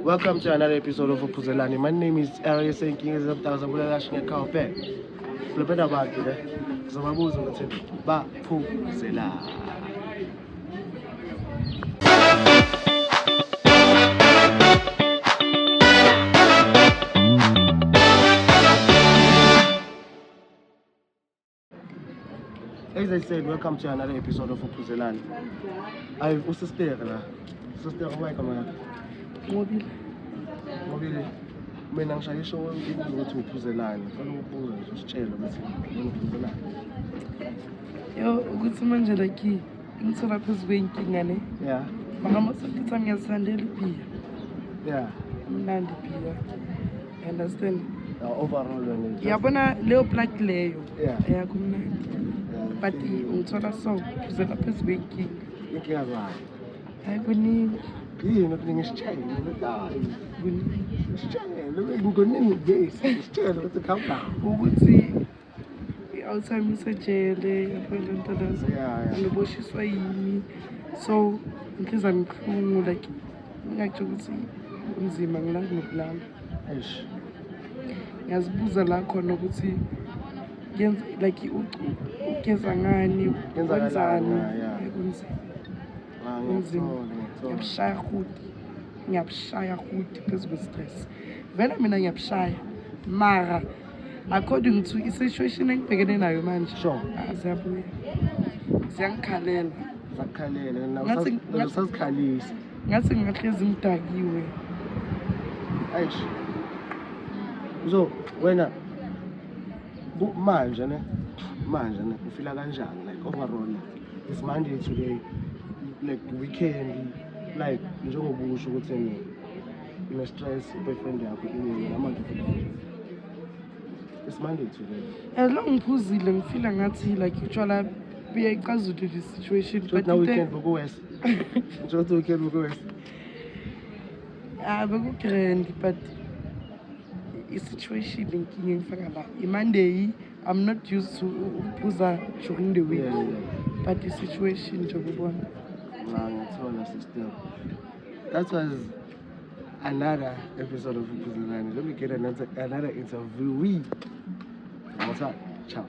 Welcome to another episode of Uphuzelani. My name is Arius and King is up thousand Bulashing a carpet. Flip it about it. So my boys will tell Bapuzela. As I said, welcome to another episode of Uphuzelani. I've also stayed there. Sister, welcome. Mobile. Mina ngishaye isho ukuthi uphuzelani ngifuna ukubuza nje usitshele ukuthi uphuzelani yo ukuthi manje like ngithola phezu kwenkinga ne yeah mangamasakhithi ngiyasandela ibhiya yeah mnandi ibhiya understand overall yabona leyo plug leyo yeah yakho mnandi but ngithola so phuzela phezu kwenkinga inkinga zayo hayi kuningi yini okuningi isitshele hayi kuningi isitshele ngokuningi isitshele ukuthi khawula ukuthi i-Alzheimer isejele yabona into lezo ngiboshiswa yini so inhliziyo ngibuhlungu like ngingakutsho ukuthi kunzima ngilanga nokulala eish ngiyazibuza la khona ukuthi yenza like ugeza ngani wenzani kunzima ngiyabshaya futhi phezu kwe-stress vele mina ngiyabshaya mara according to i-situation engibhekene nayo manje ziyabuya ziyangikhalela usazikhalisa ngathi ngingahlezi ngidakiwe eish so wena manje ne ufila kanjani like overall it's Monday today like weekend like njengoba usho ukuthi ine stress boyfriend yakho inini namanje it's Monday today lo ngiphuzile ngifila ngathi like utshwala buyayicazula the situation but now weekend bokuwest just weekend bokuwest bekugrand but i-situation inkinga engifaka la i-Monday I'm not used to ukuphuza during the week but the situation nje kubona sister. That was another episode of Uphuzelani. Let me get another interview. Ciao.